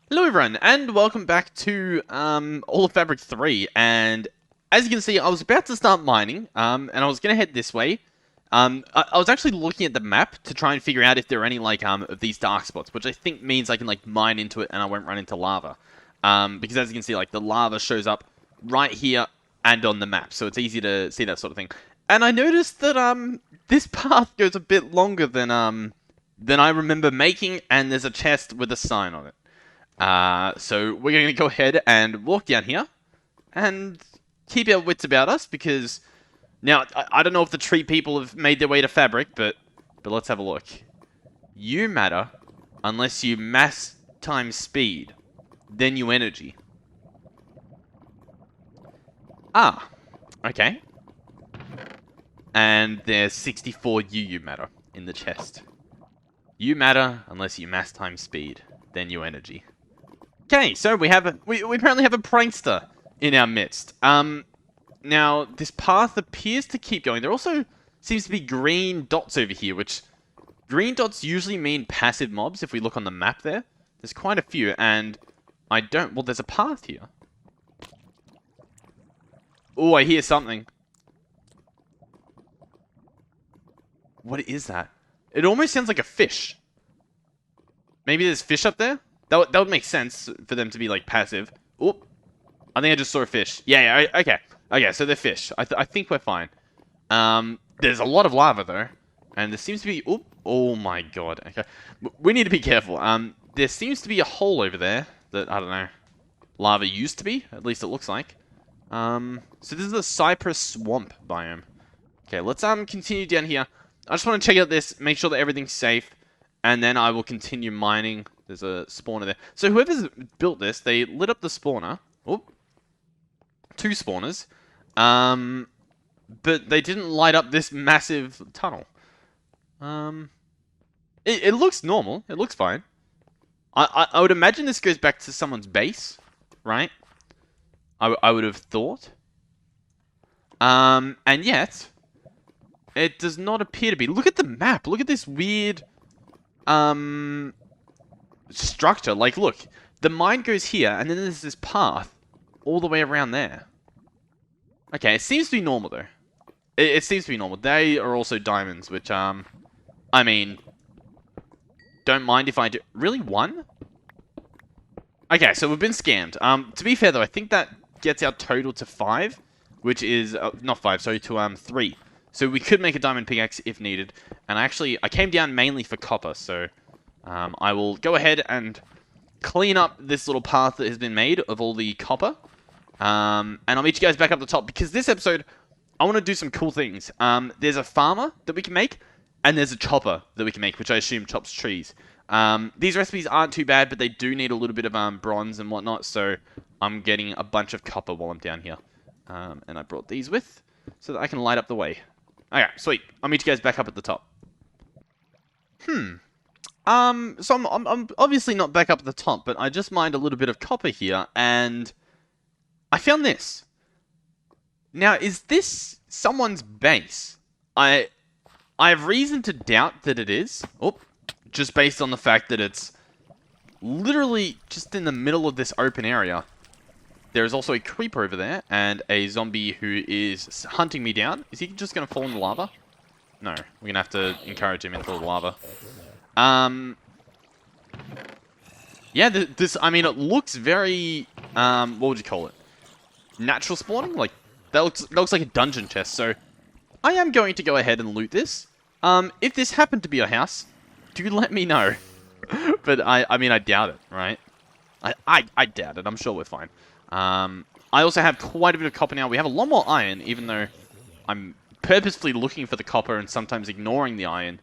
Hello everyone, and welcome back to All of Fabric 3, and as you can see, I was about to start mining, and I was going to head this way. I was actually looking at the map to try and figure out if there are any, like, of these dark spots, which I think means I can, like, mine into it and I won't run into lava. Because as you can see, like, the lava shows up right here and on the map, so it's easy to see that sort of thing. And I noticed that, this path goes a bit longer than I remember making, and there's a chest with a sign on it. So we're going to go ahead and walk down here and keep our wits about us because now I don't know if the tree people have made their way to fabric, but let's have a look. You matter unless you mass times speed, then you energy. Ah, okay. And there's 64 you matter in the chest. You matter unless you mass times speed, then you energy. Okay, so we apparently have a prankster in our midst. Now this path appears to keep going. There also seems to be green dots over here, which green dots usually mean passive mobs. If we look on the map there, there's quite a few, and well, there's a path here. Oh, I hear something. What is that? It almost sounds like a fish. Maybe there's fish up there? That would make sense for them to be, like, passive. Oop. I think I just saw a fish. Yeah, okay. Okay, so they're fish. I think we're fine. There's a lot of lava, though. And there seems to be... Oop. Oh, my God. Okay. We need to be careful. There seems to be a hole over there that, I don't know, lava used to be. At least it looks like. So this is the Cypress Swamp biome. Okay, let's continue down here. I just want to check out this, make sure that everything's safe, and then I will continue mining. There's a spawner there. So whoever's built this, they lit up the spawner. Oop. 2 spawners. But they didn't light up this massive tunnel. It looks normal. It looks fine. I would imagine this goes back to someone's base, right? I would have thought. And yet, it does not appear to be. Look at the map. Look at this weird, structure. Like, look, the mine goes here, and then there's this path all the way around there. Okay, it seems to be normal, though. It seems to be normal. They are also diamonds, which, I mean, don't mind if I do. Really, 1? Okay, so we've been scammed. To be fair, though, I think that gets our total to 5, which is, not 5, sorry, to, 3. So we could make a diamond pickaxe if needed. And I came down mainly for copper, so I will go ahead and clean up this little path that has been made of all the copper. And I'll meet you guys back up the top, because this episode, I want to do some cool things. There's a farmer that we can make, and there's a chopper that we can make, which I assume chops trees. These recipes aren't too bad, but they do need a little bit of bronze and whatnot, so I'm getting a bunch of copper while I'm down here. And I brought these with, so that I can light up the way. Okay, sweet. I'll meet you guys back up at the top. So I'm obviously not back up at the top, but I just mined a little bit of copper here, and I found this. Now, is this someone's base? I have reason to doubt that it is. Oh, just based on the fact that it's literally just in the middle of this open area. There's also a creeper over there, and a zombie who is hunting me down. Is he just going to fall in the lava? No, we're going to have to encourage him into the lava. Yeah, I mean, it looks very, what would you call it? Natural spawning? Like, that looks like a dungeon chest, so I am going to go ahead and loot this. If this happened to be your house, do let me know. But I mean, I doubt it, right? I doubt it. I'm sure we're fine. I also have quite a bit of copper now. We have a lot more iron, even though I'm purposefully looking for the copper and sometimes ignoring the iron.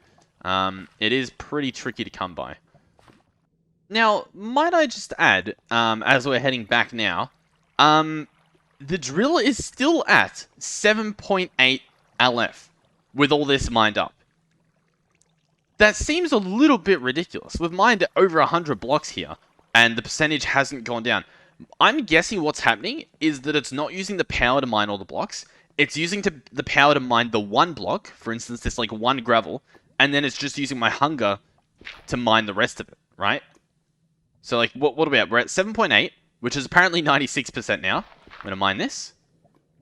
It is pretty tricky to come by. Now, might I just add, as we're heading back now, the drill is still at 7.8 LF with all this mined up. That seems a little bit ridiculous. We've mined over 100 blocks here, and the percentage hasn't gone down. I'm guessing what's happening is that it's not using the power to mine all the blocks. It's using the power to mine the 1 block, for instance, this like 1 gravel, and then it's just using my hunger to mine the rest of it, right? So, like, what are we at? We're at 7.8, which is apparently 96% now. I'm going to mine this.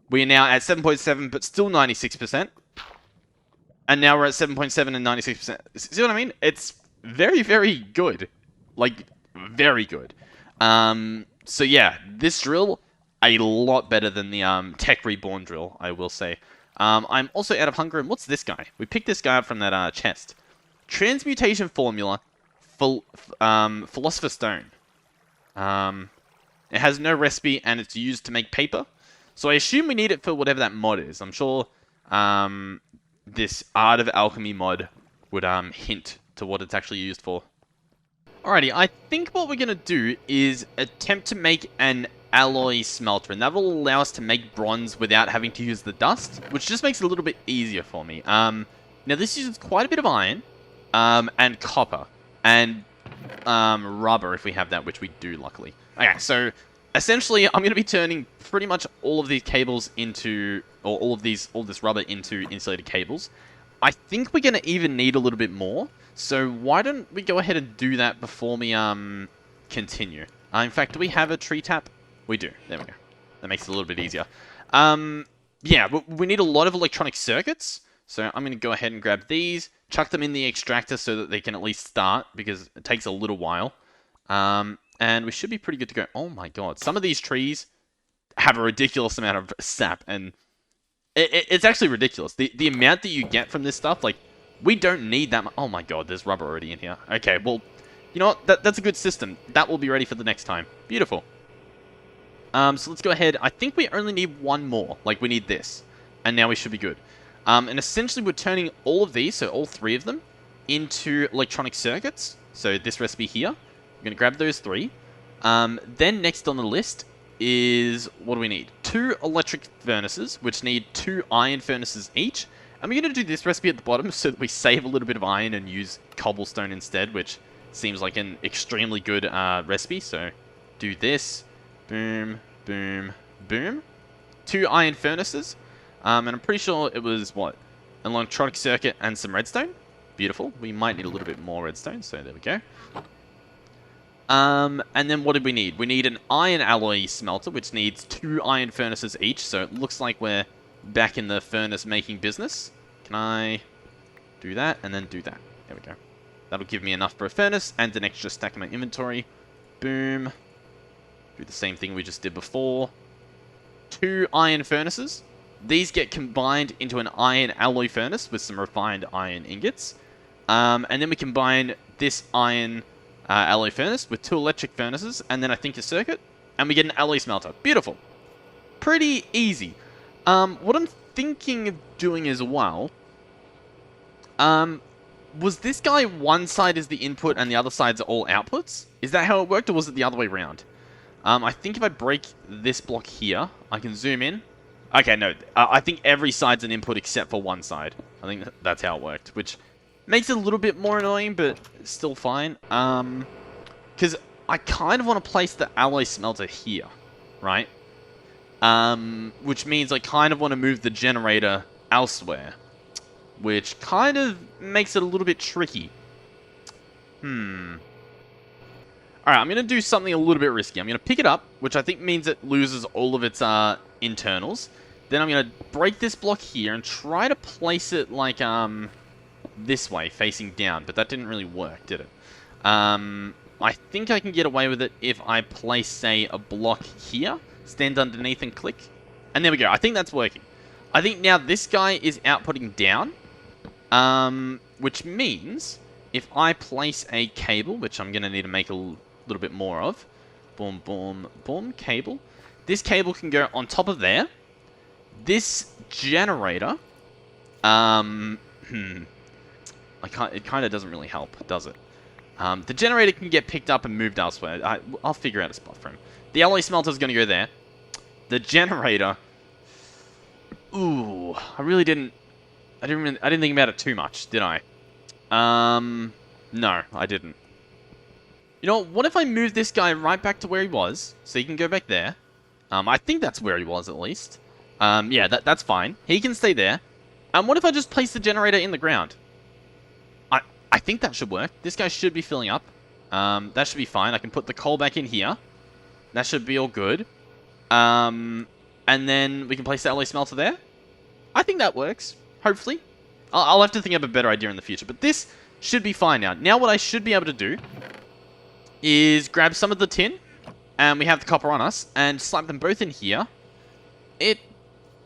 We are now at 7.7, but still 96%. And now we're at 7.7 and 96%. See what I mean? It's very, very good. Like, very good. So yeah, this drill, a lot better than the Tech Reborn drill, I will say. I'm also out of hunger, and what's this guy? We picked this guy up from that chest. Transmutation Formula, Philosopher's Stone. It has no recipe, and it's used to make paper. So I assume we need it for whatever that mod is. I'm sure this Art of Alchemy mod would hint to what it's actually used for. Alrighty, I think what we're going to do is attempt to make an alloy smelter, and that will allow us to make bronze without having to use the dust, which just makes it a little bit easier for me. Now this uses quite a bit of iron, and copper, and rubber if we have that, which we do, luckily. Okay, so essentially I'm going to be turning pretty much all of these cables into, or all this rubber into insulated cables. I think we're going to even need a little bit more. So why don't we go ahead and do that before we continue? In fact, do we have a tree tap? We do. There we go. That makes it a little bit easier. Yeah, we need a lot of electronic circuits. So I'm going to go ahead and grab these, chuck them in the extractor so that they can at least start, because it takes a little while. And we should be pretty good to go. Oh my god, some of these trees have a ridiculous amount of sap, and it's actually ridiculous. The amount that you get from this stuff, like, we don't need that much. Oh my god, there's rubber already in here. Okay, well, you know what? That's a good system. That will be ready for the next time. Beautiful. So let's go ahead. I think we only need one more. Like, we need this. And now we should be good. And essentially, we're turning all of these, so all three of them, into electronic circuits. So this recipe here. I'm going to grab those three. Then next on the list is, what do we need? 2 electric furnaces, which need 2 iron furnaces each. And we're going to do this recipe at the bottom so that we save a little bit of iron and use cobblestone instead, which seems like an extremely good recipe. So do this. Boom, boom, boom. 2 iron furnaces. And I'm pretty sure it was, what? An electronic circuit and some redstone. Beautiful. We might need a little bit more redstone, so there we go. And then what did we need? We need an iron alloy smelter, which needs 2 iron furnaces each. So it looks like we're back in the furnace making business. Can I do that and then do that? There we go. That'll give me enough for a furnace and an extra stack in my inventory. Boom. Do the same thing we just did before. 2 iron furnaces. These get combined into an iron alloy furnace with some refined iron ingots. And then we combine this iron alloy furnace with 2 electric furnaces, and then I think a circuit, and we get an alloy smelter. Beautiful. Pretty easy. What I'm thinking of doing as well, was this guy one side is the input and the other sides are all outputs? Is that how it worked, or was it the other way around? I think if I break this block here, I can zoom in. Okay, no, I think every side's an input except for one side. I think that's how it worked, which makes it a little bit more annoying, but still fine. Because I kind of want to place the alloy smelter here, right? Which means I kind of want to move the generator elsewhere, which kind of makes it a little bit tricky. Alright, I'm going to do something a little bit risky. I'm going to pick it up, which I think means it loses all of its internals. Then I'm going to break this block here and try to place it like this way, facing down, but that didn't really work, did it? I think I can get away with it if I place, say, a block here, stand underneath and click, and there we go. I think that's working. I think now this guy is outputting down, which means if I place a cable, which I'm going to need to make a little bit more of, boom, boom, boom, cable. This cable can go on top of there. This generator, it kind of doesn't really help, does it? The generator can get picked up and moved elsewhere. I'll figure out a spot for him. The alloy smelter is going to go there. The generator. Ooh, I didn't think about it too much, did I? No, I didn't. You know, what if I move this guy right back to where he was, so he can go back there? I think that's where he was, at least. Yeah, that's fine. He can stay there. What if I just place the generator in the ground? I think that should work. This guy should be filling up. That should be fine. I can put the coal back in here. That should be all good. And then we can place the alloy smelter there. I think that works, hopefully. I'll have to think of a better idea in the future, but this should be fine now. Now what I should be able to do is grab some of the tin, and we have the copper on us, and slap them both in here. It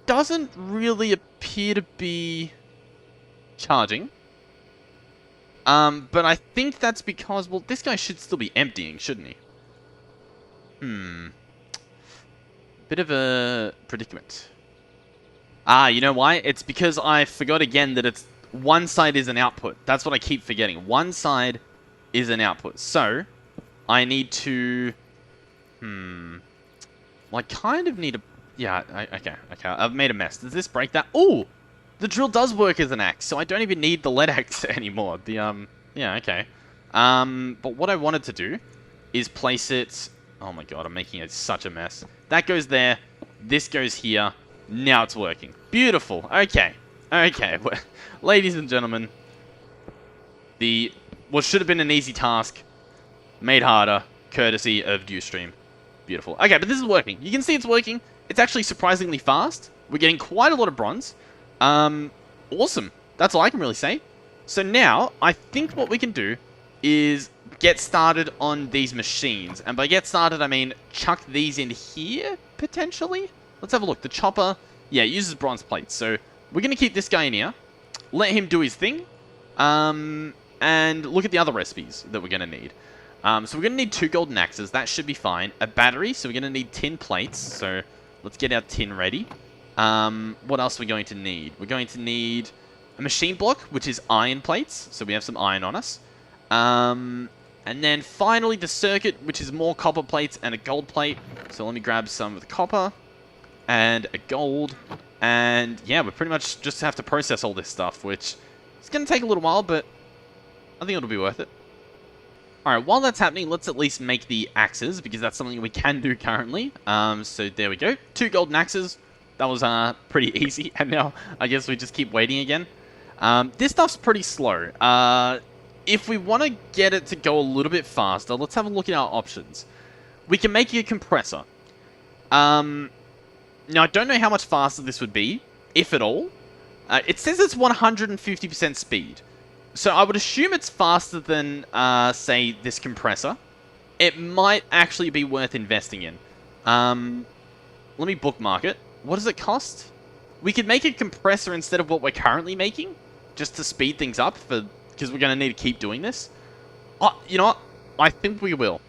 doesn't really appear to be charging. But I think that's because, well, this guy should still be emptying, shouldn't he? Bit of a predicament. You know why? It's because I forgot again that it's one side is an output. That's what I keep forgetting. One side is an output. So, I need to... Well, I kind of need a... Yeah, okay. I've made a mess. Does this break that? Oh! The drill does work as an axe, so I don't even need the lead axe anymore. Yeah, okay. But what I wanted to do is place it... Oh my god, I'm making it such a mess. That goes there. This goes here. Now it's working. Beautiful. Okay. Well, ladies and gentlemen, what should have been an easy task made harder, courtesy of Ustream. Beautiful. Okay, but this is working. You can see it's working. It's actually surprisingly fast. We're getting quite a lot of bronze. Awesome. That's all I can really say. So now, I think what we can do is get started on these machines. And by get started, I mean chuck these in here, potentially? Let's have a look. The chopper, yeah, uses bronze plates. So we're going to keep this guy in here. Let him do his thing. And look at the other recipes that we're going to need. So we're going to need 2 golden axes. That should be fine. A battery, so we're going to need tin plates. So let's get our tin ready. What else are we going to need? We're going to need a machine block, which is iron plates. So we have some iron on us. And then finally the circuit, which is more copper plates and a gold plate. So let me grab some of the copper and a gold. And yeah, we pretty much just have to process all this stuff, which is going to take a little while, but I think it'll be worth it. Alright, while that's happening, let's at least make the axes, because that's something we can do currently. So there we go. 2 golden axes. That was pretty easy, and now I guess we just keep waiting again. This stuff's pretty slow. If we want to get it to go a little bit faster, let's have a look at our options. We can make a compressor. Now, I don't know how much faster this would be, if at all. It says it's 150% speed. So I would assume it's faster than, say, this compressor. It might actually be worth investing in. Let me bookmark it. What does it cost? We could make a compressor instead of what we're currently making, just to speed things up, because we're going to need to keep doing this. You know what? I think we will.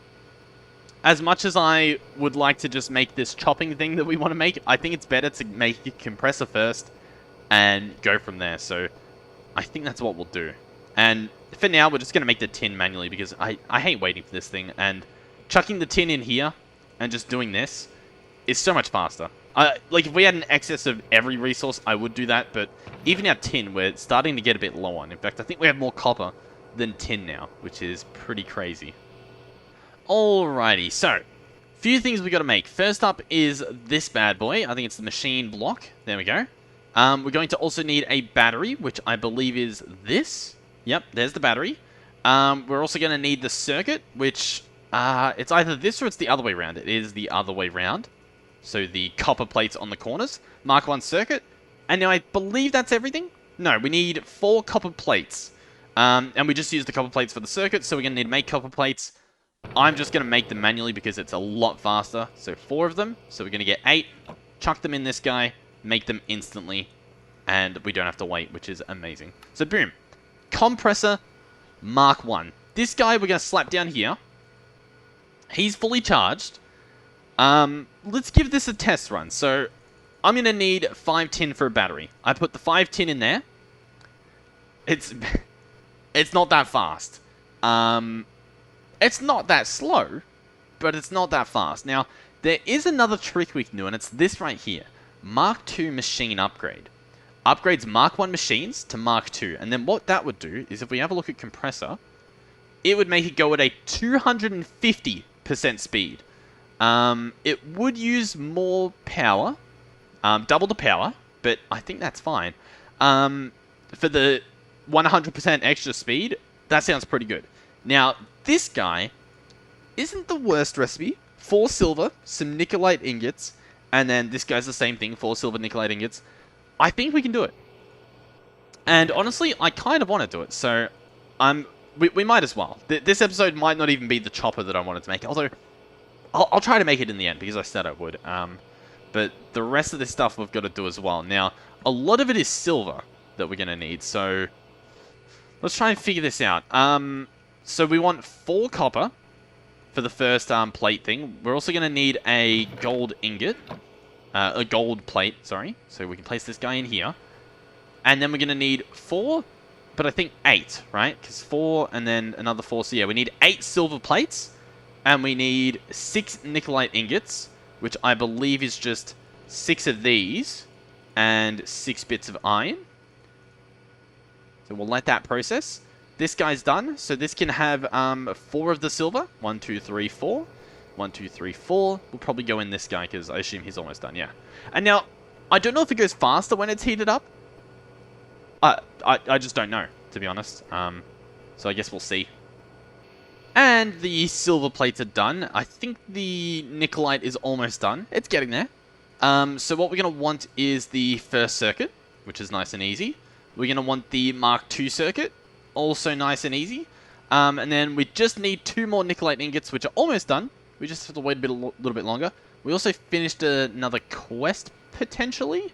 As much as I would like to just make this chopping thing that we want to make, I think it's better to make a compressor first and go from there. So I think that's what we'll do. And for now, we're just going to make the tin manually, because I hate waiting for this thing. And chucking the tin in here and just doing this is so much faster. Like, if we had an excess of every resource, I would do that. But even our tin, we're starting to get a bit low on. In fact, I think we have more copper than tin now, which is pretty crazy. Alrighty, so, few things we got to make. First up is this bad boy. I think it's the machine block. There we go. We're going to also need a battery, which I believe is this. Yep, there's the battery. We're also going to need the circuit, which it's either this or it's the other way around. It is the other way around. So the copper plates on the corners. Mark 1 circuit. And now I believe that's everything. No, we need 4 copper plates. And we just use the copper plates for the circuit, so we're going to need to make copper plates. I'm just going to make them manually because it's a lot faster. So 4 of them. So we're going to get 8. Chuck them in this guy. Make them instantly. And we don't have to wait, which is amazing. So boom. Compressor Mark 1. This guy we're going to slap down here. He's fully charged. Let's give this a test run. So I'm going to need 5 tin for a battery. I put the 5 tin in there. It's not that fast. It's not that slow, but it's not that fast. Now, there is another trick we can do, and it's this right here. Mark 2 machine upgrade. Upgrades Mark 1 machines to Mark 2. And then what that would do is if we have a look at compressor, it would make it go at a 250% speed. It would use more power, double the power, but I think that's fine. For the 100% extra speed, that sounds pretty good. Now, this guy isn't the worst recipe. 4 silver, some Nikolite ingots, and then this guy's the same thing, 4 silver Nikolite ingots. I think we can do it. And honestly, I kind of want to do it, so we might as well. This episode might not even be the chopper that I wanted to make, although I'll try to make it in the end, because I said I would. But the rest of this stuff we've got to do as well. Now, a lot of it is silver that we're going to need, so let's try and figure this out. So we want 4 copper for the first plate thing. We're also going to need a gold ingot. A gold plate, sorry. So we can place this guy in here. And then we're going to need 4, but I think 8, right? Because 4 and then another 4. So yeah, we need 8 silver plates. And we need 6 Nikolite ingots, which I believe is just 6 of these and 6 bits of iron. So we'll let that process. This guy's done, so this can have 4 of the silver. 1, 2, 3, 4. 1, 2, 3, 4. We'll probably go in this guy because I assume he's almost done, yeah. And now, I don't know if it goes faster when it's heated up. I just don't know, to be honest. So I guess we'll see. And the silver plates are done. I think the Nikolite is almost done. It's getting there. So what we're going to want is the first circuit, which is nice and easy. We're going to want the Mark II circuit, also nice and easy. And then we just need 2 more Nikolite ingots, which are almost done. We just have to wait a little bit longer. We also finished another quest, potentially.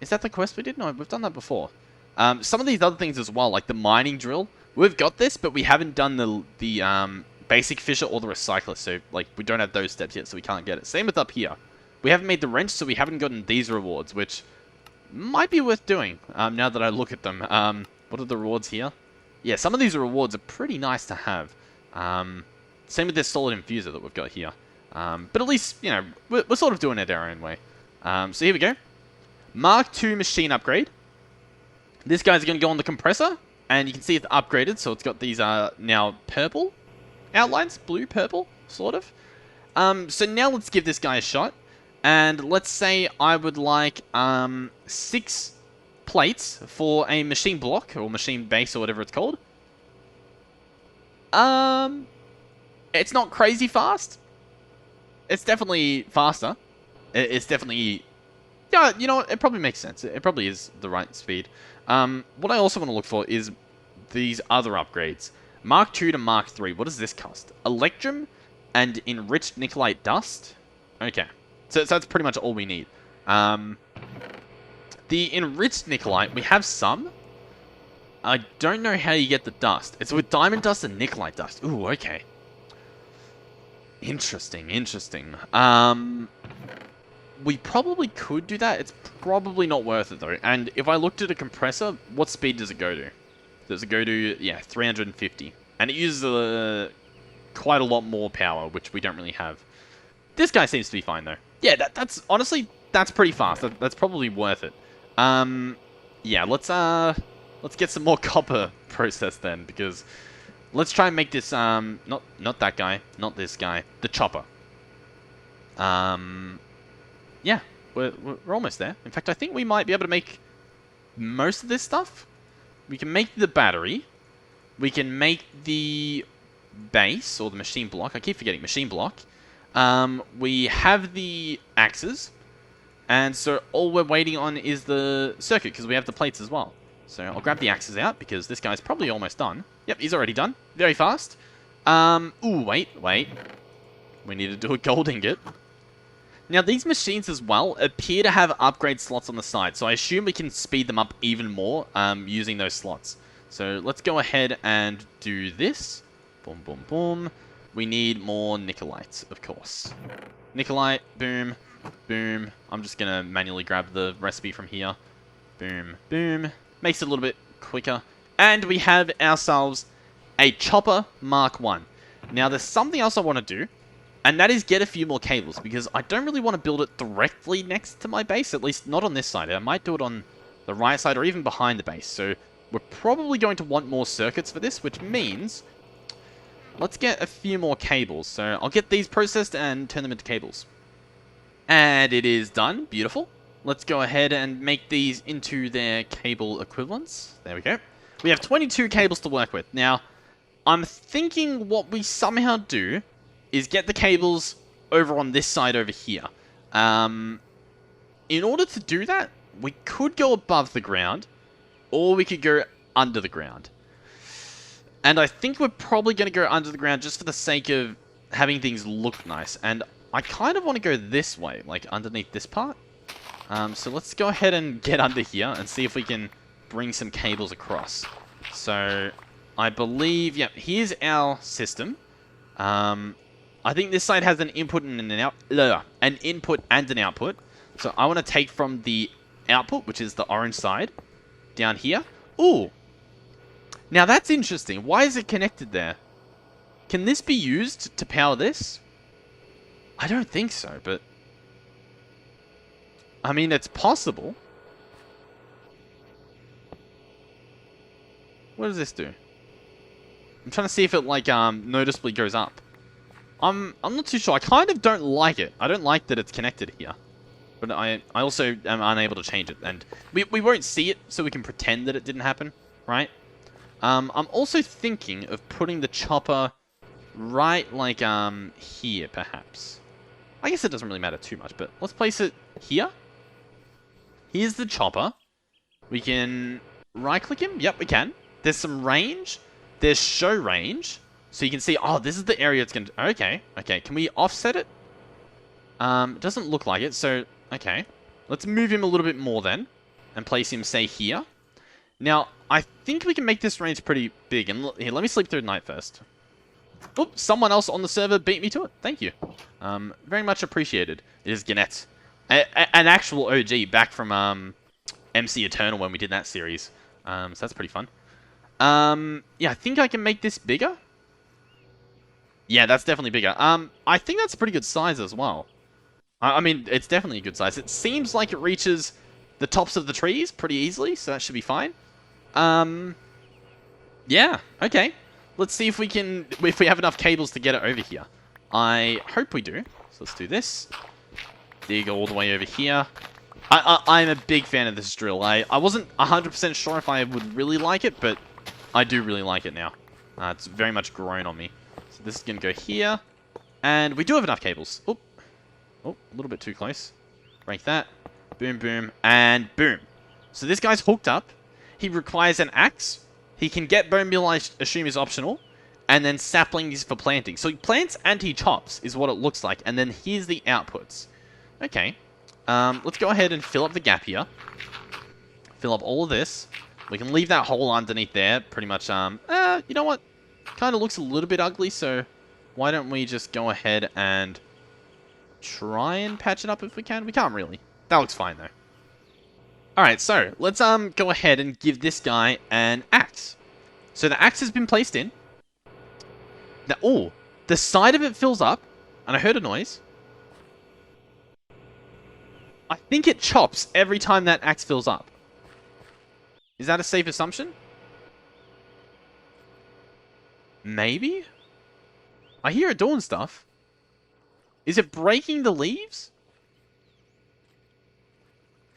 Is that the quest we did? No, we've done that before. Some of these other things as well, like the mining drill. We've got this, but we haven't done the basic fisher or the recycler. So, like, we don't have those steps yet, so we can't get it. Same with up here. We haven't made the wrench, so we haven't gotten these rewards, which might be worth doing, now that I look at them. What are the rewards here? Yeah, some of these rewards are pretty nice to have. Same with this solid infuser that we've got here. But at least, you know, we're sort of doing it our own way. So here we go. Mark II machine upgrade. This guy's going to go on the compressor, and you can see it's upgraded, so it's got these now purple outlines, blue, purple, sort of. So now let's give this guy a shot, and let's say I would like 6 plates for a machine block, or machine base, or whatever it's called. It's not crazy fast. It's definitely faster. It's definitely... Yeah, you know what? It probably makes sense. It probably is the right speed. What I also want to look for is these other upgrades. Mark II to Mark III. What does this cost? Electrum and enriched Nikolite dust? Okay. So that's pretty much all we need. The enriched Nikolite, we have some. I don't know how you get the dust. It's with diamond dust and Nikolite dust. Ooh, okay. Interesting, interesting. We probably could do that. It's probably not worth it, though. And if I looked at a compressor, what speed does it go to? Does it go to, yeah, 350. And it uses quite a lot more power, which we don't really have. This guy seems to be fine, though. Yeah, that's honestly, that's pretty fast. That's probably worth it. Yeah, let's get some more copper processed then, because let's try and make this, not that guy, not this guy, the chopper. Yeah, we're almost there. In fact, I think we might be able to make most of this stuff. We can make the battery. We can make the base, or the machine block. I keep forgetting machine block. We have the axes. And so all we're waiting on is the circuit, because we have the plates as well. So I'll grab the axes out, because this guy's probably almost done. Yep, he's already done. Very fast. Ooh, wait. We need to do a gold ingot. Now, these machines as well appear to have upgrade slots on the side, so I assume we can speed them up even more using those slots. So let's go ahead and do this. Boom, boom, boom. We need more Nikolites, of course. Nikolite, boom, boom. I'm just going to manually grab the recipe from here. Boom, boom. Makes it a little bit quicker. And we have ourselves a chopper Mark I. Now, there's something else I want to do. And that is get a few more cables, because I don't really want to build it directly next to my base, at least not on this side. I might do it on the right side or even behind the base. So we're probably going to want more circuits for this, which means let's get a few more cables. So I'll get these processed and turn them into cables. And it is done. Beautiful. Let's go ahead and make these into their cable equivalents. There we go. We have 22 cables to work with. Now, I'm thinking what we somehow do is get the cables over on this side over here. In order to do that, we could go above the ground, or we could go under the ground. And I think we're probably going to go under the ground just for the sake of having things look nice. And I kind of want to go this way, like underneath this part. So let's go ahead and get under here and see if we can bring some cables across. So I believe, yep, here's our system. I think this side has an input and an input and an output. So I want to take from the output, which is the orange side, down here. Ooh! Now that's interesting. Why is it connected there? Can this be used to power this? I don't think so, but... I mean, it's possible. What does this do? I'm trying to see if it, like, noticeably goes up. I'm not too sure. I kind of don't like it. I don't like that it's connected here. But I also am unable to change it. And we won't see it, so we can pretend that it didn't happen, right? I'm also thinking of putting the chopper right, like, here, perhaps. I guess it doesn't really matter too much, but let's place it here. Here's the chopper. We can right-click him. Yep, we can. There's some range. There's show range. So you can see, oh, this is the area it's going to... Okay, okay. Can we offset it? It doesn't look like it, so... Okay. Let's move him a little bit more then. And place him, say, here. Now, I think we can make this range pretty big. And here, let me sleep through the night first. Oops, someone else on the server beat me to it. Thank you. Very much appreciated. It is Gannett. An actual OG back from MC Eternal when we did that series. So that's pretty fun. Yeah, I think I can make this bigger. Yeah, that's definitely bigger. I think that's a pretty good size as well. I mean, it's definitely a good size. It seems like it reaches the tops of the trees pretty easily, so that should be fine. Yeah, okay. Let's see if we have enough cables to get it over here. I hope we do. So let's do this. Dig all the way over here. I'm a big fan of this drill. I wasn't 100% sure if I would really like it, but I do really like it now. It's very much grown on me. So this is going to go here. And we do have enough cables. Oh, a little bit too close. Break that. Boom, boom, and boom. So this guy's hooked up. He requires an axe. He can get bone meal, I assume, is optional. And then saplings for planting. So he plants and he chops, is what it looks like. And then here's the outputs. Okay. Let's go ahead and fill up the gap here. Fill up all of this. We can leave that hole underneath there. Pretty much, you know what? Kind of looks a little bit ugly, so why don't we just go ahead and try and patch it up if we can? We can't really. That looks fine, though. Alright, so let's go ahead and give this guy an axe. So the axe has been placed in. The side of it fills up, and I heard a noise. I think it chops every time that axe fills up. Is that a safe assumption? Maybe? I hear it doing stuff. Is it breaking the leaves?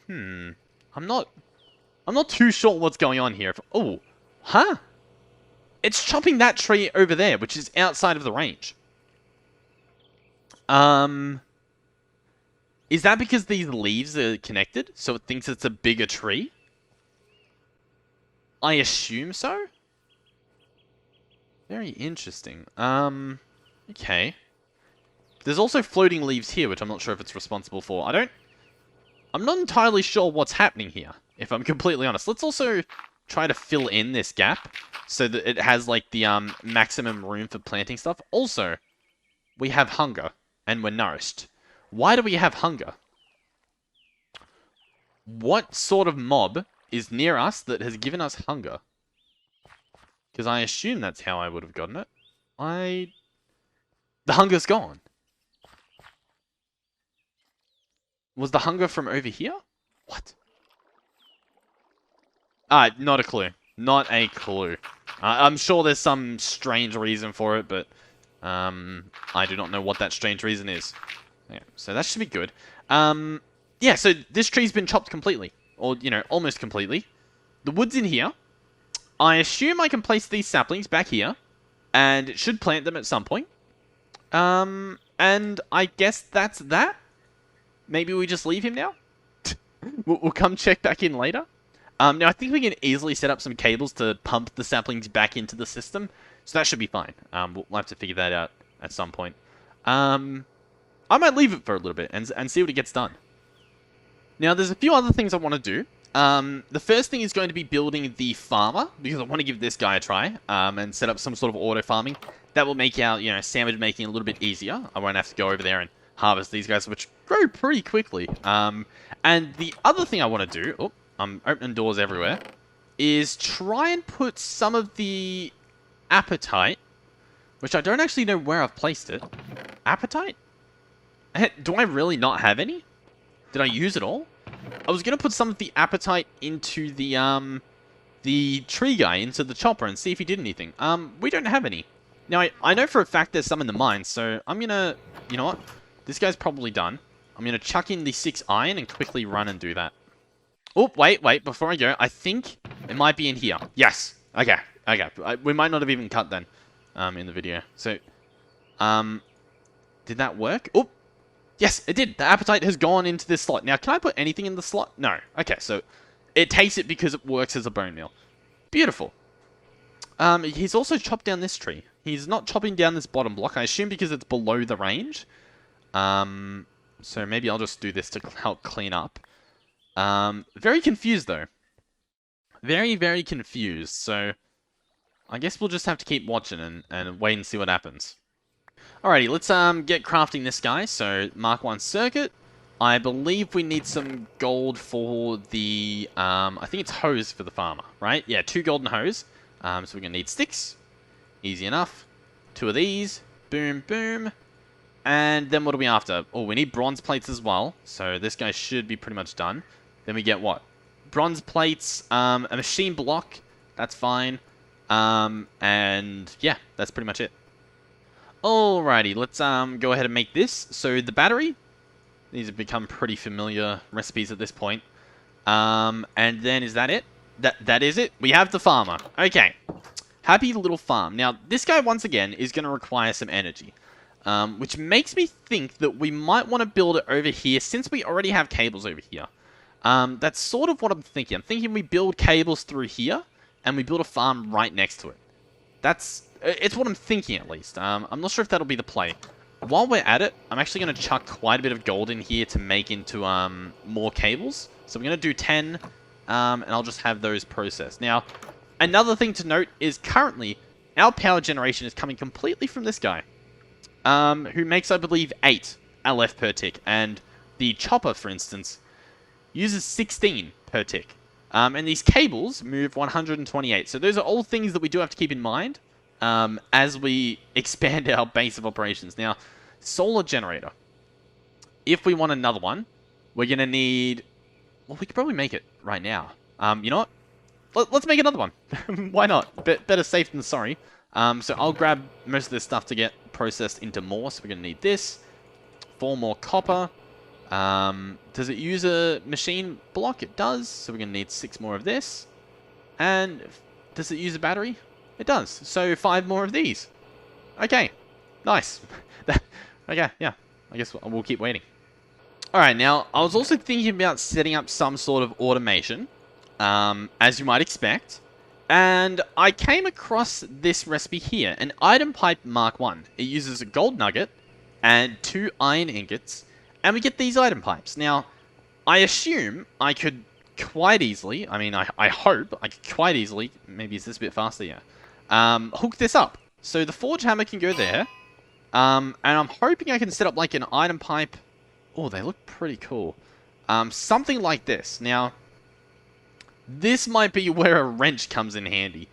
I'm not too sure what's going on here. Oh, huh? It's chopping that tree over there, which is outside of the range. Is that because these leaves are connected, so it thinks it's a bigger tree? I assume so? Very interesting. Okay. There's also floating leaves here, which I'm not sure if it's responsible for. I'm not entirely sure what's happening here, if I'm completely honest. Let's also try to fill in this gap so that it has, like, the maximum room for planting stuff. Also, we have hunger, and we're nourished. Why do we have hunger? What sort of mob is near us that has given us hunger? Because I assume that's how I would have gotten it. The hunger's gone. Was the hunger from over here? What? Not a clue. Not a clue. I'm sure there's some strange reason for it, but I do not know what that strange reason is. Yeah, so that should be good. Yeah, so this tree's been chopped completely. Or, you know, almost completely. The wood's in here. I assume I can place these saplings back here. And it should plant them at some point. And I guess that's that. Maybe we just leave him now? We'll come check back in later. Now, I think we can easily set up some cables to pump the saplings back into the system. So that should be fine. We'll have to figure that out at some point. I might leave it for a little bit and see what it gets done. Now, there's a few other things I want to do. The first thing is going to be building the farmer, because I want to give this guy a try, and set up some sort of auto farming. That will make our, sandwich making a little bit easier. I won't have to go over there and harvest these guys, which grow pretty quickly. And the other thing I want to do, I'm opening doors everywhere, is try and put some of the appetite, which I don't actually know where I've placed it. Appetite? Do I really not have any? Did I use it all? I was going to put some of the appetite into the tree guy, into the chopper, and see if he did anything. We don't have any. Now, I know for a fact there's some in the mine, so I'm going to... You know what? This guy's probably done. I'm going to chuck in the 6 iron and quickly run and do that. Oh, wait, before I go, I think it might be in here. Yes. Okay. We might not have even cut then, in the video. So, did that work? Oh, yes, it did. The appetite has gone into this slot. Now, can I put anything in the slot? No. Okay, so it takes it because it works as a bone meal. Beautiful. He's also chopped down this tree. He's not chopping down this bottom block, I assume because it's below the range. So maybe I'll just do this to help clean up. Very confused, though. Very, very confused. So I guess we'll just have to keep watching and wait and see what happens. Alrighty, let's get crafting this guy. So Mark 1 circuit. I believe we need some gold for the, I think it's hose for the farmer, right? Yeah, 2 golden hose. So we're going to need sticks. Easy enough. 2 of these. Boom, boom. And then what are we after? Oh, we need bronze plates as well. So this guy should be pretty much done. Then we get what? Bronze plates, a machine block. That's fine. And yeah, that's pretty much it. Alrighty, let's go ahead and make this. So the battery. These have become pretty familiar recipes at this point. And then is that it? That is it. We have the farmer. Okay. Happy little farm. Now, this guy, once again, is going to require some energy. Which makes me think that we might want to build it over here, since we already have cables over here. That's sort of what I'm thinking. I'm thinking we build cables through here, and we build a farm right next to it. It's what I'm thinking, at least. I'm not sure if that'll be the play. While we're at it, I'm actually going to chuck quite a bit of gold in here to make into more cables. So we're going to do 10, and I'll just have those processed. Now, another thing to note is currently, our power generation is coming completely from this guy. Who makes, I believe, 8 LF per tick. And the chopper, for instance, uses 16 per tick. And these cables move 128. So those are all things that we do have to keep in mind as we expand our base of operations. Now, solar generator. If we want another one, we're going to need... Well, we could probably make it right now. You know what? Let's make another one. Why not? Better safe than sorry. So I'll grab most of this stuff to get processed into more. So we're going to need this. 4 more copper. Does it use a machine block? It does. So we're going to need 6 more of this. And does it use a battery? It does. So 5 more of these. Okay. Nice. Okay, yeah. I guess we'll keep waiting. Alright, now, I was also thinking about setting up some sort of automation. As you might expect. And I came across this recipe here, an item pipe Mark 1. It uses a gold nugget and 2 iron ingots, and we get these item pipes. Now, I assume I could quite easily, I hope I could quite easily, maybe it's this a bit faster, yeah, hook this up. So the forge hammer can go there, and I'm hoping I can set up like an item pipe. Oh, they look pretty cool. Something like this. Now, this might be where a wrench comes in handy.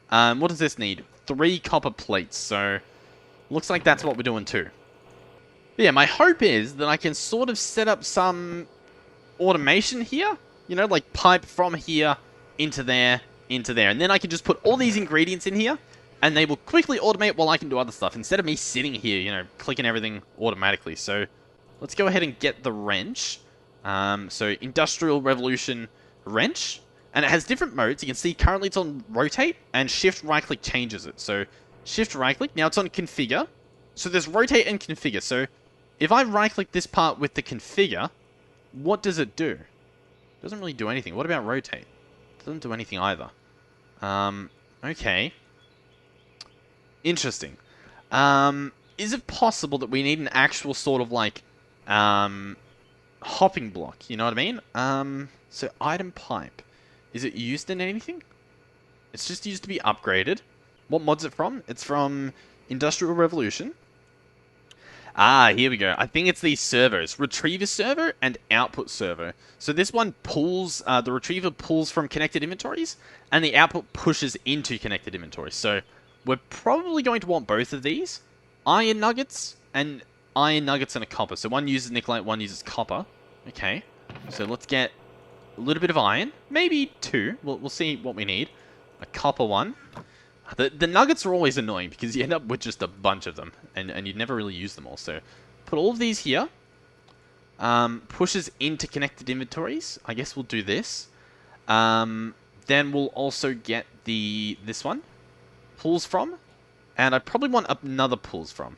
What does this need? 3 copper plates, so looks like that's what we're doing too. But yeah, my hope is that I can sort of set up some automation here. You know, like pipe from here into there, and then I can just put all these ingredients in here, and they will quickly automate while I can do other stuff, instead of me sitting here, you know, clicking everything automatically. So let's go ahead and get the wrench. So Industrial Revolution wrench. And it has different modes. You can see currently it's on rotate, and shift right click changes it. So Shift right click. Now it's on configure. So there's rotate and configure. So if I right click this part with the configure, what does it do? It doesn't really do anything. What about rotate? It doesn't do anything either. Okay. Interesting. Is it possible that we need an actual sort of like hopping block? You know what I mean? So item pipe. Is it used in anything? It's just used to be upgraded. What mod's it from? It's from Industrial Revolution. Ah, here we go. I think it's these servos. Retriever server and output servo. So this one pulls, the retriever pulls from connected inventories, and the output pushes into connected inventories. So we're probably going to want both of these. Iron nuggets and a copper. So one uses nickelite, one uses copper. Okay. So let's get a little bit of iron. Maybe two. We'll see what we need. A copper one. The nuggets are always annoying because you end up with just a bunch of them, and you'd never really use them all. So put all of these here. Pushes into connected inventories. I guess we'll do this. Then we'll also get this one. Pulls from. And I probably want another pulls from.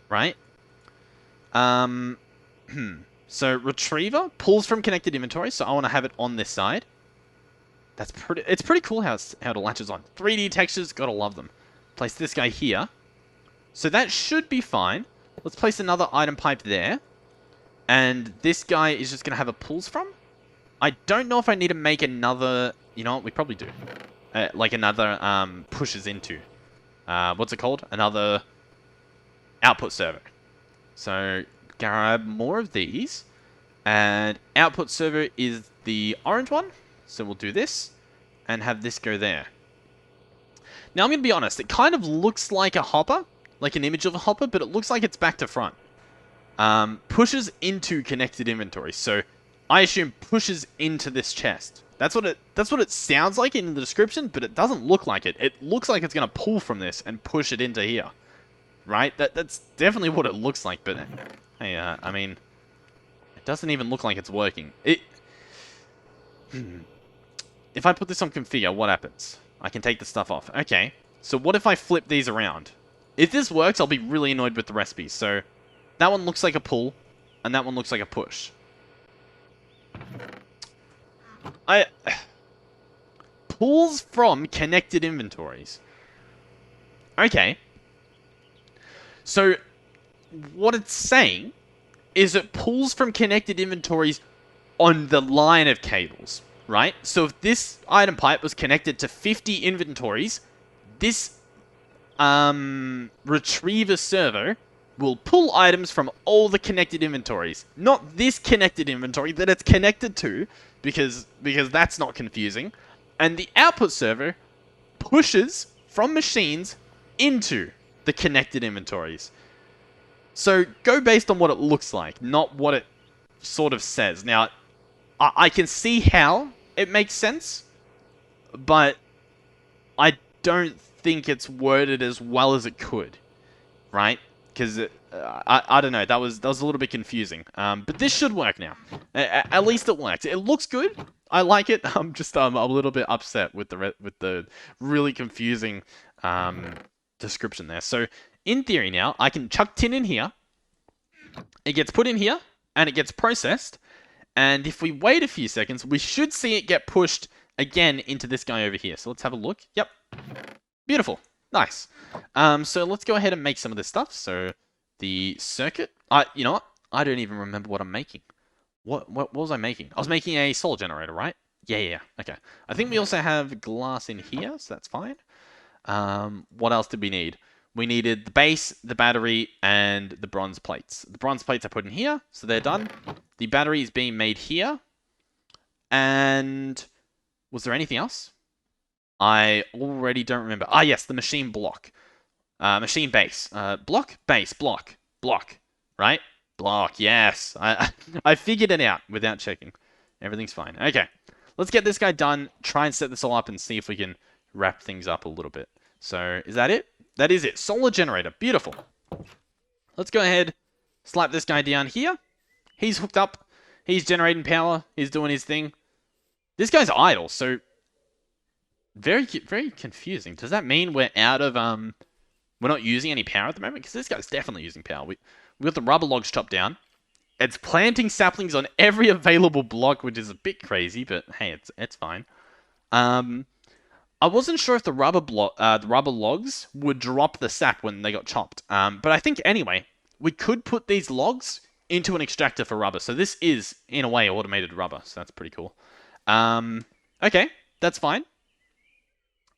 Right? So retriever pulls from connected inventory. So I want to have it on this side. It's pretty cool how it latches on. 3D textures, gotta love them. Place this guy here. So that should be fine. Let's place another item pipe there. And this guy is just gonna have a pulls from. I don't know if I need to make another... You know what? We probably do. Like another pushes into. What's it called? Another output server. So grab more of these. And output server is the orange one. So we'll do this, and have this go there. Now I'm going to be honest, it kind of looks like a hopper, like an image of a hopper, but it looks like it's back to front. Pushes into connected inventory, so I assume pushes into this chest. That's what it sounds like in the description, but it doesn't look like it. It looks like it's going to pull from this and push it into here. Right? That's definitely what it looks like, but hey, I mean, it doesn't even look like it's working. If I put this on configure, what happens? I can take the stuff off. Okay. So what if I flip these around? If this works, I'll be really annoyed with the recipes. So that one looks like a pull, and that one looks like a push. Pulls from connected inventories. Okay. So what it's saying is it pulls from connected inventories on the line of cables. Right? So if this item pipe was connected to 50 inventories, this retriever server will pull items from all the connected inventories. Not this connected inventory that it's connected to, because that's not confusing. And the output server pushes from machines into the connected inventories. So go based on what it looks like, not what it sort of says. Now, I can see how it makes sense, but I don't think it's worded as well as it could, right? Because I don't know, that was a little bit confusing. But this should work now. At least it works. It looks good. I like it. I'm just a little bit upset with the really confusing description there. So in theory now, I can chuck tin in here. It gets put in here, and it gets processed. And if we wait a few seconds, we should see it get pushed again into this guy over here. So let's have a look. Yep. Beautiful. Nice. So let's go ahead and make some of this stuff. So the circuit. You know what? I don't even remember what I'm making. What was I making? I was making a solar generator, right? Yeah. Okay. I think we also have glass in here, so that's fine. What else did we need? We needed the base, the battery, and the bronze plates. The bronze plates are put in here, so they're done. The battery is being made here. And was there anything else? I already don't remember. Ah, yes, the machine block. Machine base. Block, base, block. Block, right? Block, yes. I figured it out without checking. Everything's fine. Okay, let's get this guy done. Try and set this all up and see if we can wrap things up a little bit. So, is that it? That is it. Solar generator. Beautiful. Let's go ahead, slap this guy down here. He's hooked up. He's generating power. He's doing his thing. This guy's idle, so very confusing. Does that mean we're out of We're not using any power at the moment, because this guy's definitely using power. We got the rubber logs chopped down. It's planting saplings on every available block, which is a bit crazy, but hey, it's fine. I wasn't sure if the rubber logs would drop the sap when they got chopped. But I think anyway, we could put these logs into an extractor for rubber. So this is, in a way, automated rubber. So that's pretty cool. Okay, that's fine.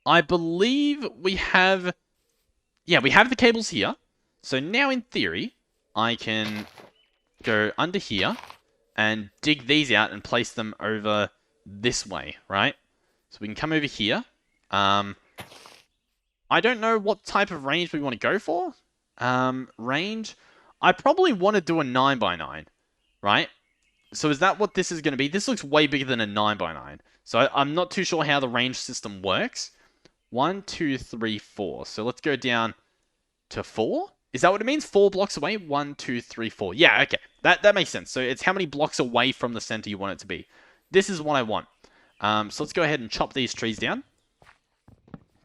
I believe we have... Yeah, we have the cables here. So now, in theory, I can go under here and dig these out and place them over this way, right? So we can come over here. I don't know what type of range we want to go for. Range. I probably want to do a 9x9, right? So is that what this is going to be? This looks way bigger than a 9x9. So I'm not too sure how the range system works. 1, 2, 3, 4. So let's go down to 4. Is that what it means? 4 blocks away? 1, 2, 3, 4. Yeah, okay. That makes sense. So it's how many blocks away from the center you want it to be. This is what I want. So let's go ahead and chop these trees down.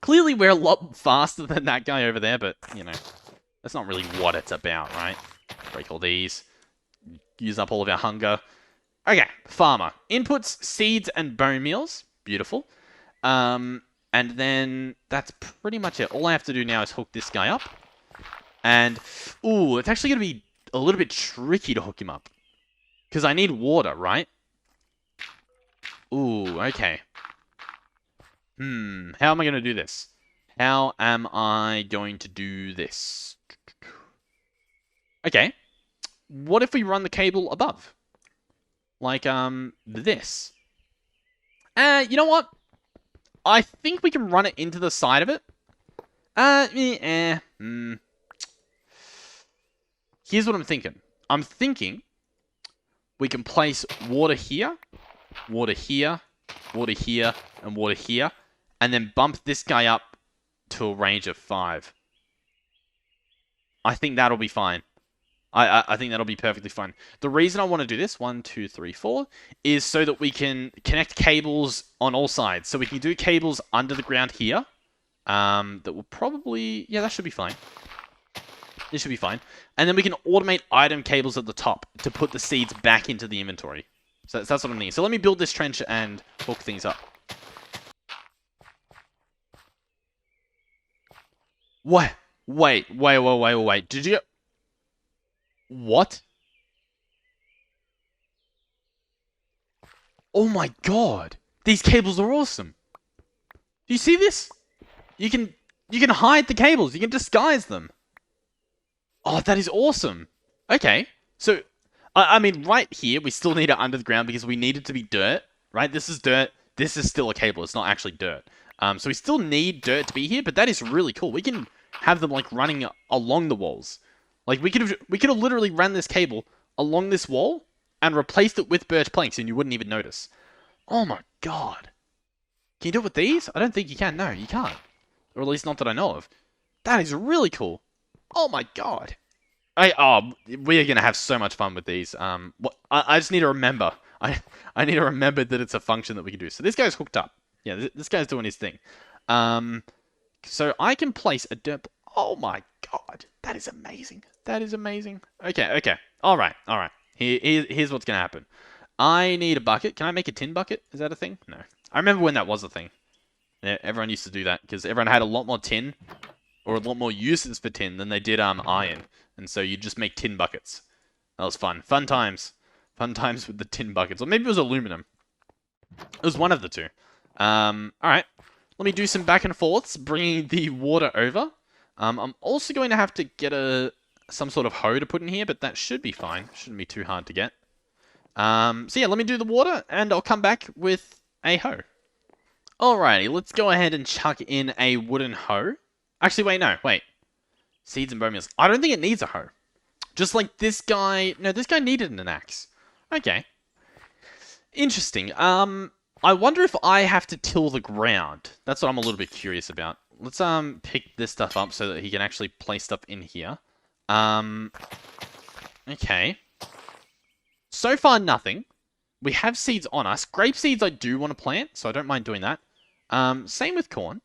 Clearly, we're a lot faster than that guy over there, but, you know, that's not really what it's about, right? Break all these. Use up all of our hunger. Okay, farmer. Inputs, seeds, and bone meals. Beautiful. And then that's pretty much it. All I have to do now is hook this guy up. And, ooh, it's actually going to be a little bit tricky to hook him up. Because I need water, right? Ooh, okay. How am I going to do this? How am I going to do this? Okay. What if we run the cable above? Like, this. You know what? I think we can run it into the side of it. Here's what I'm thinking. I'm thinking we can place water here, water here, water here, and water here, and then bump this guy up to a range of 5. I think that'll be fine. I think that'll be perfectly fine. The reason I want to do this, 1, 2, 3, 4, is so that we can connect cables on all sides. So we can do cables under the ground here. That will probably... Yeah, that should be fine. This should be fine. And then we can automate item cables at the top to put the seeds back into the inventory. So that's what I'm thinking. So let me build this trench and hook things up. What? Wait. Did you... What? Oh my god. These cables are awesome. Do you see this? You can hide the cables. You can disguise them. Oh, that is awesome. Okay. So, I mean, right here, we still need it under the ground because we need it to be dirt, right? This is dirt. This is still a cable. It's not actually dirt. So we still need dirt to be here, but that is really cool. We can have them, like, running along the walls. Like, we could have literally ran this cable along this wall and replaced it with birch planks and you wouldn't even notice. Oh my god. Can you do it with these? I don't think you can. No, you can't. Or at least not that I know of. That is really cool. Oh my god. We're going to have so much fun with these. I just need to remember. I need to remember that it's a function that we can do. So this guy's hooked up. Yeah, this guy's doing his thing. So I can place a dirt... Oh my god. That is amazing. That is amazing. Okay. Alright. Here's what's going to happen. I need a bucket. Can I make a tin bucket? Is that a thing? No. I remember when that was a thing. Yeah, everyone used to do that because everyone had a lot more tin or a lot more uses for tin than they did iron. And so you just make tin buckets. That was fun. Fun times. Fun times with the tin buckets. Or maybe it was aluminum. It was one of the two. Alright. Let me do some back and forths, bringing the water over. I'm also going to have to get some sort of hoe to put in here, but that should be fine. Shouldn't be too hard to get. So yeah, let me do the water, and I'll come back with a hoe. Alrighty, let's go ahead and chuck in a wooden hoe. Actually, wait. Seeds and bone meals. I don't think it needs a hoe. Just like this guy... No, this guy needed an axe. Okay. Interesting. I wonder if I have to till the ground. That's what I'm a little bit curious about. Let's pick this stuff up so that he can actually place stuff in here. Okay. So far, nothing. We have seeds on us. Grape seeds I do want to plant, so I don't mind doing that. Same with corn.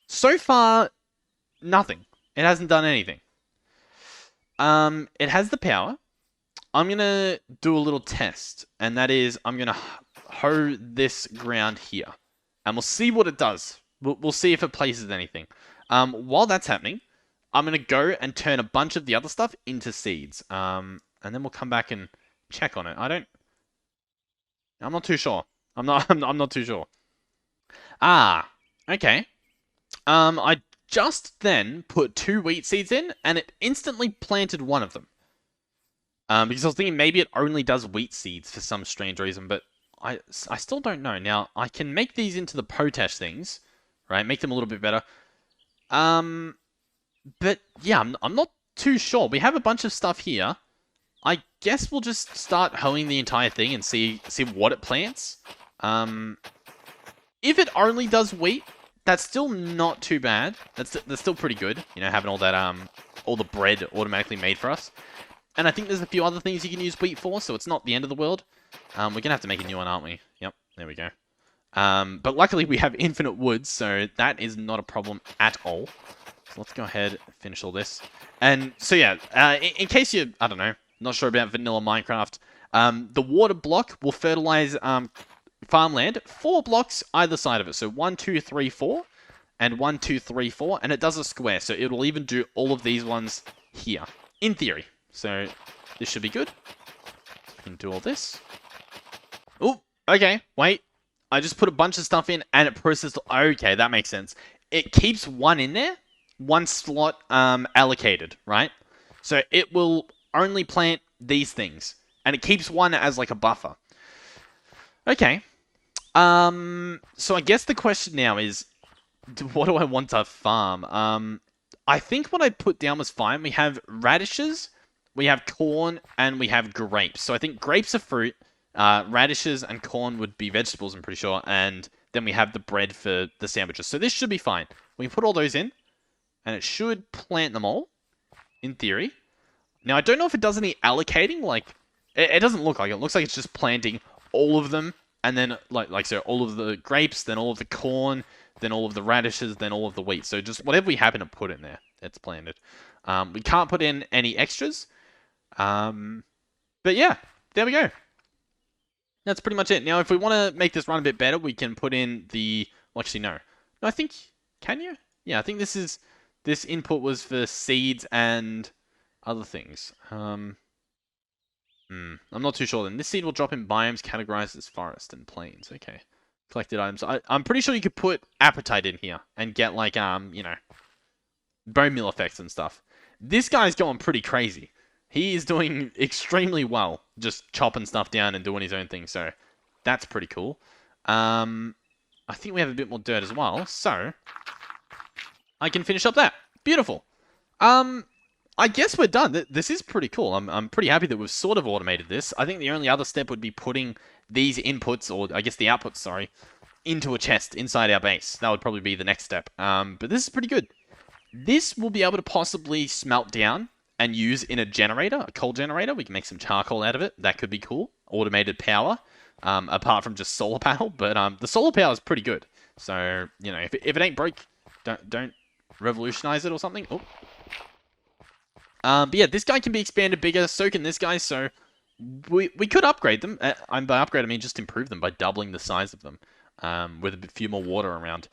So far, Nothing. It hasn't done anything. It has the power. I'm gonna do a little test, and that is I'm gonna hoe this ground here, and we'll see what it does. We'll see if it places anything. While that's happening, I'm gonna go and turn a bunch of the other stuff into seeds. And then we'll come back and check on it. I'm not too sure. I'm not too sure. Ah, okay. I just then put 2 wheat seeds in, and it instantly planted one of them. Because I was thinking maybe it only does wheat seeds for some strange reason, but I still don't know. Now, I can make these into the potash things, right? Make them a little bit better. But yeah, I'm not too sure. We have a bunch of stuff here. I guess we'll just start hoeing the entire thing and see what it plants. If it only does wheat, that's still not too bad. That's still pretty good. You know, having all that all the bread automatically made for us. And I think there's a few other things you can use wheat for, so it's not the end of the world. We're gonna have to make a new one, aren't we? Yep, there we go. But luckily we have infinite wood, so that is not a problem at all. So let's go ahead and finish all this. And so yeah, in case you're, I don't know, not sure about vanilla Minecraft, the water block will fertilize farmland 4 blocks either side of it. So 1, 2, 3, 4, and 1, 2, 3, 4, and it does a square. So it will even do all of these ones here, in theory. So this should be good. So we can do all this. Oh, okay, wait. I just put a bunch of stuff in and it processed. Okay, that makes sense. It keeps one in there, 1 slot allocated, right? So it will only plant these things, and it keeps one as like a buffer. Okay. So I guess the question now is, what do I want to farm? I think what I put down was fine. We have radishes, we have corn, and we have grapes. So I think grapes are fruit, radishes and corn would be vegetables, I'm pretty sure, and then we have the bread for the sandwiches. So this should be fine. We can put all those in, and it should plant them all, in theory. Now, I don't know if it does any allocating, like, it doesn't look like it. It looks like it's just planting all of them, and then, like so, all of the grapes, then all of the corn, then all of the radishes, then all of the wheat. So just whatever we happen to put in there, it's planted. We can't put in any extras. But yeah, there we go. That's pretty much it. Now, if we want to make this run a bit better, we can put in the... Well, actually, no. No, I think... Can you? Yeah, I think this input was for seeds and other things. I'm not too sure then. This seed will drop in biomes categorized as forest and plains. Okay. Collected items. I'm pretty sure you could put appetite in here and get, like, you know, bone meal effects and stuff. This guy's going pretty crazy. He is doing extremely well, just chopping stuff down and doing his own thing, so that's pretty cool. I think we have a bit more dirt as well, so I can finish up that. Beautiful. I guess we're done. This is pretty cool. I'm pretty happy that we've sort of automated this. I think the only other step would be putting these inputs, or I guess the outputs, sorry, into a chest inside our base. That would probably be the next step. But this is pretty good. This will be able to possibly smelt down and use in a generator, a coal generator. We can make some charcoal out of it. That could be cool. Automated power, apart from just solar panel. But the solar power is pretty good. So, you know, if it ain't broke, don't revolutionize it or something. Oh. But yeah, this guy can be expanded bigger. So can this guy. So we could upgrade them. By upgrade, I mean just improve them by doubling the size of them, with a few more water around.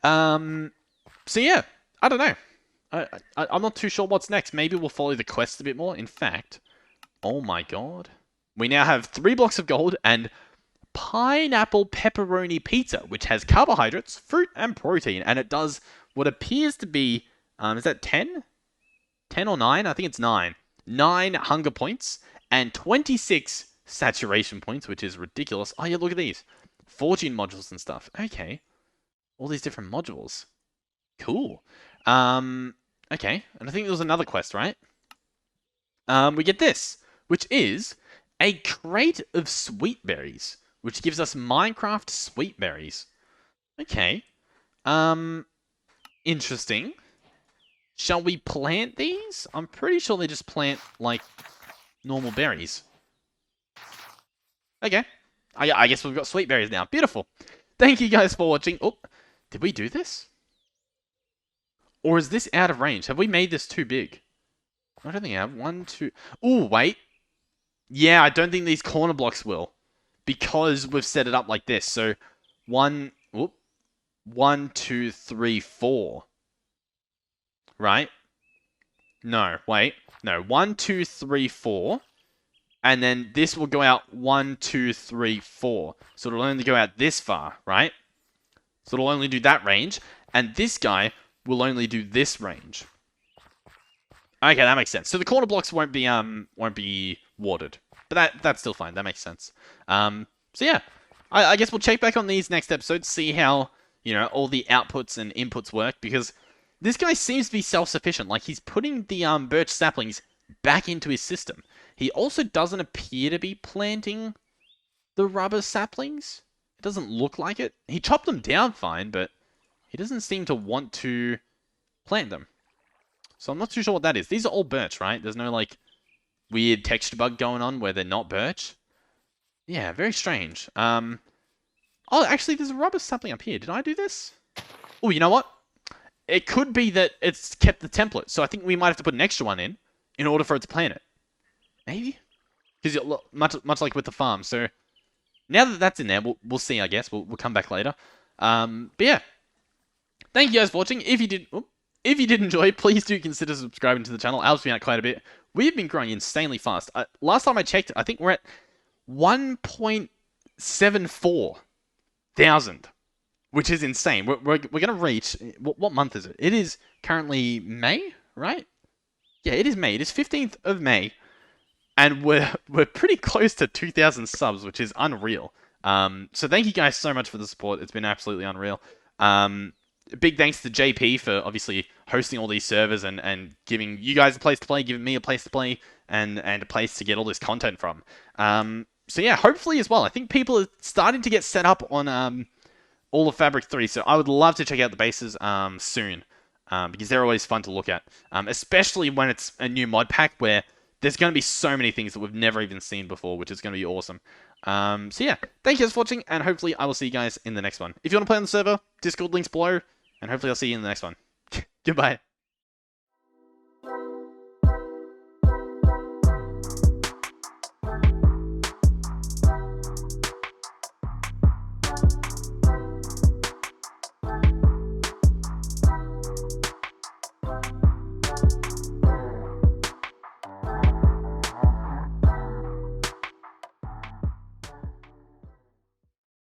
So yeah, I don't know. I'm not too sure what's next. Maybe we'll follow the quest a bit more. In fact, oh my god. We now have 3 blocks of gold and pineapple pepperoni pizza, which has carbohydrates, fruit, and protein. And it does what appears to be, is that 10? 10 or 9? I think it's 9. 9 hunger points and 26 saturation points, which is ridiculous. Oh yeah, look at these. Fortune modules and stuff. Okay. All these different modules. Cool. Okay, and I think there was another quest, right? We get this, which is a crate of sweet berries, which gives us Minecraft sweet berries. Okay. Interesting. Shall we plant these? I'm pretty sure they just plant, like, normal berries. Okay. I guess we've got sweet berries now. Beautiful. Thank you guys for watching. Oh, did we do this? Or is this out of range? Have we made this too big? I don't think I have. 1, 2... Ooh, wait. Yeah, I don't think these corner blocks will. Because we've set it up like this. So, 1... Whoop. 1, 2, 3, 4. Right? No, wait. No, 1, 2, 3, 4. And then this will go out 1, 2, 3, 4. So it'll only go out this far, right? So it'll only do that range. And this guy will only do this range. Okay, that makes sense. So the corner blocks won't be watered. But that's still fine. That makes sense. So yeah. I guess we'll check back on these next episodes, see how, all the outputs and inputs work, because this guy seems to be self-sufficient. Like, he's putting the birch saplings back into his system. He also doesn't appear to be planting the rubber saplings. It doesn't look like it. He chopped them down fine, but he doesn't seem to want to plant them. So I'm not too sure what that is. These are all birch, right? There's no, like, weird texture bug going on where they're not birch. Yeah, very strange. Oh, actually, there's a rubber sapling up here. Did I do this? Oh, you know what? It could be that it's kept the template. So I think we might have to put an extra one in order for it to plant it. Maybe? Because much like with the farm. So now that that's in there, we'll see, I guess. We'll come back later. But yeah. Thank you guys for watching. If you did enjoy, please do consider subscribing to the channel. It helps me out quite a bit. We've been growing insanely fast. Last time I checked, I think we're at 1.74 thousand, which is insane. We're going to reach... What month is it? It is currently May, right? Yeah, it is May. It is 15th of May. And we're pretty close to 2,000 subs, which is unreal. So thank you guys so much for the support. It's been absolutely unreal. Big thanks to JP for obviously hosting all these servers and giving you guys a place to play, giving me a place to play, and a place to get all this content from. So yeah, hopefully as well. I think people are starting to get set up on all of Fabric 3, so I would love to check out the bases soon, because they're always fun to look at, especially when it's a new mod pack where there's going to be so many things that we've never even seen before, which is going to be awesome. So yeah, thank you guys for watching, and hopefully I will see you guys in the next one. If you want to play on the server, Discord links below, and hopefully I'll see you in the next one. Goodbye.